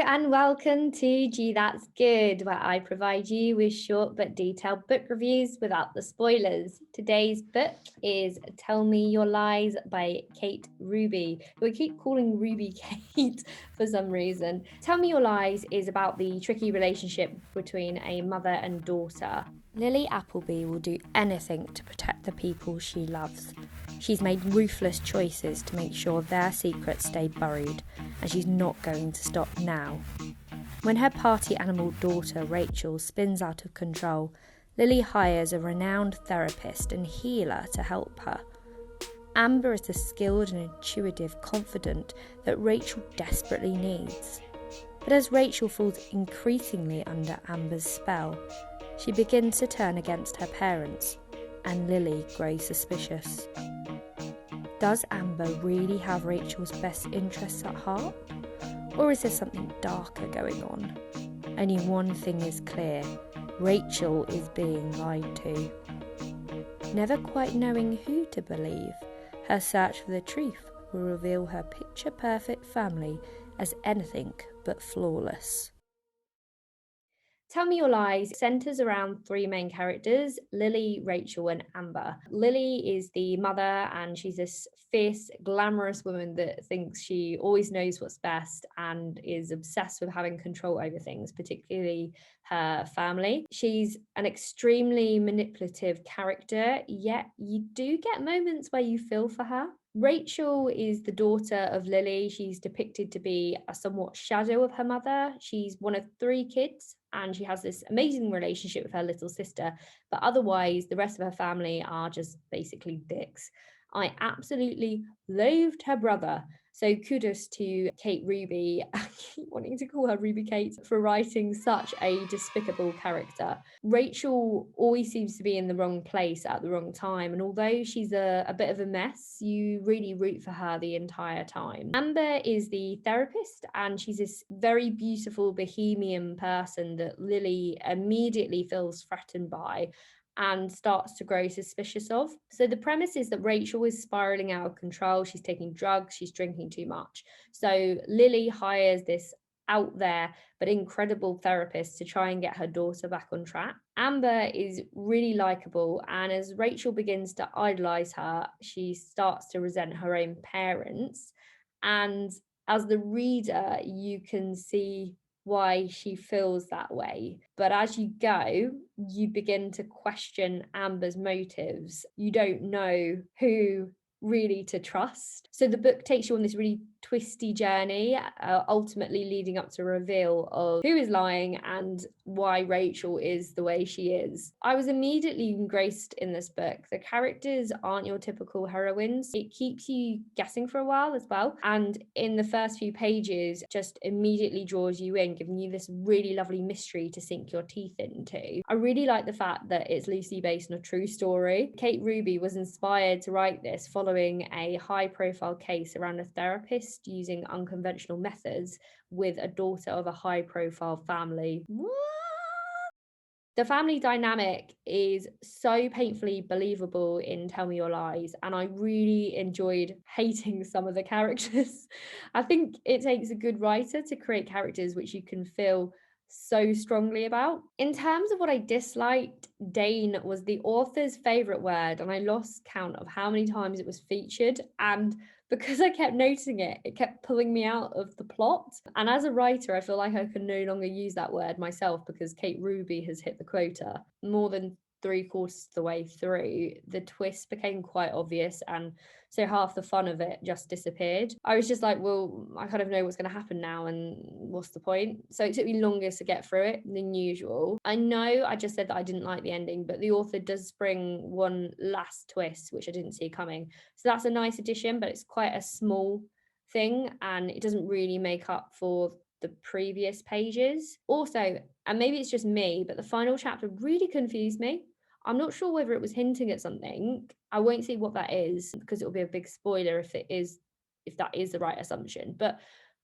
and welcome to Gee That's Good, where I provide you with short but detailed book reviews without the spoilers. Today's book is Tell Me Your Lies by Kate Ruby, who I keep calling Ruby Kate for some reason. Tell Me Your Lies is about the tricky relationship between a mother and daughter. Lily Appleby will do anything to protect the people she loves. She's made ruthless choices to make sure their secrets stay buried, and she's not going to stop now. When her party animal daughter Rachel spins out of control, Lily hires a renowned therapist and healer to help her. Amber is the skilled and intuitive confidant that Rachel desperately needs. But as Rachel falls increasingly under Amber's spell, she begins to turn against her parents, and Lily grows suspicious. Does Amber really have Rachel's best interests at heart? Or is there something darker going on? Only one thing is clear: Rachel is being lied to. Never quite knowing who to believe, her search for the truth will reveal her picture-perfect family as anything but flawless. Tell Me Your Lies centres around three main characters: Lily, Rachel, and Amber. Lily is the mother, and she's this fierce, glamorous woman that thinks she always knows what's best and is obsessed with having control over things, particularly her family. She's an extremely manipulative character, yet you do get moments where you feel for her. Rachel is the daughter of Lily. She's depicted to be a somewhat shadow of her mother. She's one of three kids, and she has this amazing relationship with her little sister. But otherwise, the rest of her family are just basically dicks. I absolutely loathed her brother. So kudos to Kate Ruby, I keep wanting to call her Ruby Kate, for writing such a despicable character. Rachel always seems to be in the wrong place at the wrong time, and although she's a bit of a mess, you really root for her the entire time. Amber is the therapist, and she's this very beautiful bohemian person that Lily immediately feels threatened by and starts to grow suspicious of. So the premise is that Rachel is spiraling out of control. She's taking drugs, she's drinking too much. So Lily hires this out there but incredible therapist to try and get her daughter back on track. Amber is really likable, and as Rachel begins to idolize her, she starts to resent her own parents. And as the reader, you can see why she feels that way. But as you go, you begin to question Amber's motives. You don't know who really to trust. So the book takes you on this really twisty journey, ultimately leading up to a reveal of who is lying and why Rachel is the way she is. I was immediately engrossed in this book. The characters aren't your typical heroines. It keeps you guessing for a while as well. And in the first few pages, just immediately draws you in, giving you this really lovely mystery to sink your teeth into. I really like the fact that it's loosely based on a true story. Kate Ruby was inspired to write this following a high-profile case around a therapist using unconventional methods with a daughter of a high-profile family. What? The family dynamic is so painfully believable in Tell Me Your Lies, and I really enjoyed hating some of the characters. I think it takes a good writer to create characters which you can feel so strongly about. In terms of what I disliked, Dane was the author's favourite word, and I lost count of how many times it was featured. And because I kept noticing it, it kept pulling me out of the plot. And as a writer, I feel like I can no longer use that word myself because Kate Ruby has hit the quota. More than 3/4 of the way through, the twist became quite obvious, and so half the fun of it just disappeared. I was just like, well, I kind of know what's going to happen now, and what's the point? So it took me longer to get through it than usual. I know I just said that I didn't like the ending, but the author does bring one last twist, which I didn't see coming. So that's a nice addition, but it's quite a small thing, and it doesn't really make up for the previous pages. Also, and maybe it's just me, but the final chapter really confused me. I'm not sure whether it was hinting at something. I won't say what that is because it'll be a big spoiler if that is the right assumption. But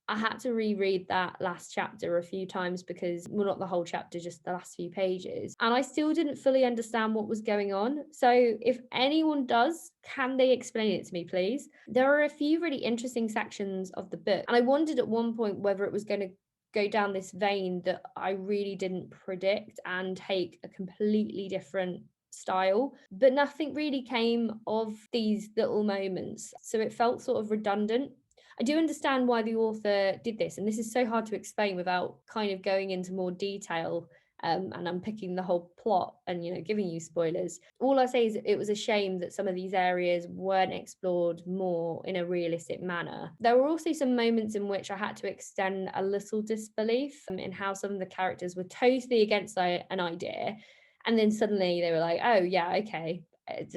I had to reread that last chapter a few times because, well, not the whole chapter, just the last few pages. And I still didn't fully understand what was going on. So if anyone does, can they explain it to me, please? There are a few really interesting sections of the book. And I wondered at one point whether it was going to go down this vein that I really didn't predict and take a completely different style, but nothing really came of these little moments. So it felt sort of redundant. I do understand why the author did this, and this is so hard to explain without kind of going into more detail and unpicking the whole plot and, you know, giving you spoilers. All I say is it was a shame that some of these areas weren't explored more in a realistic manner. There were also some moments in which I had to extend a little disbelief in how some of the characters were totally against an idea, and then suddenly they were like, oh yeah, okay. It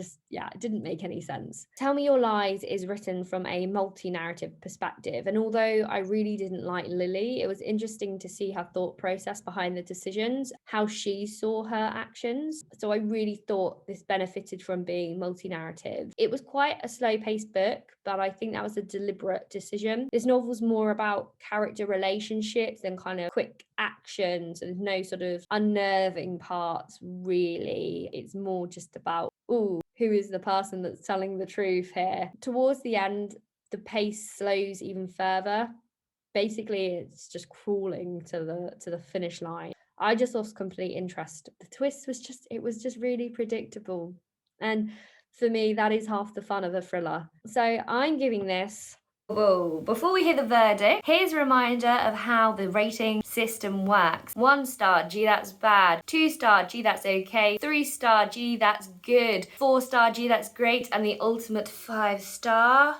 didn't make any sense. Tell Me Your Lies is written from a multi-narrative perspective, and although I really didn't like Lily, it was interesting to see her thought process behind the decisions, how she saw her actions. So I really thought this benefited from being multi-narrative. It was quite a slow-paced book, but I think that was a deliberate decision. This novel's more about character relationships than kind of quick action, so there's no sort of unnerving parts really. It's more just about, ooh, who is the person that's telling the truth here? Towards the end, the pace slows even further. Basically, it's just crawling to the finish line. I just lost complete interest. The twist was just really predictable. And for me, that is half the fun of a thriller. So I'm giving this. Whoa, before we hear the verdict, here's a reminder of how the rating system works. 1 star, gee, that's bad. 2 star, gee, that's okay. 3 star, gee, that's good. 4 star, gee, that's great. And the ultimate 5 star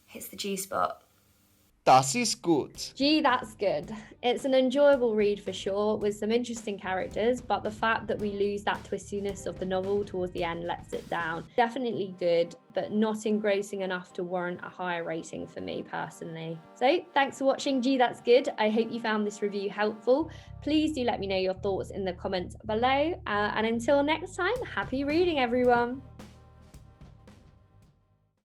hits the G spot. Das ist gut. Gee, that's good. It's an enjoyable read for sure, with some interesting characters, but the fact that we lose that twistiness of the novel towards the end lets it down. Definitely good, but not engrossing enough to warrant a higher rating for me personally. So thanks for watching Gee, That's Good. I hope you found this review helpful. Please do let me know your thoughts in the comments below. And until next time, happy reading, everyone.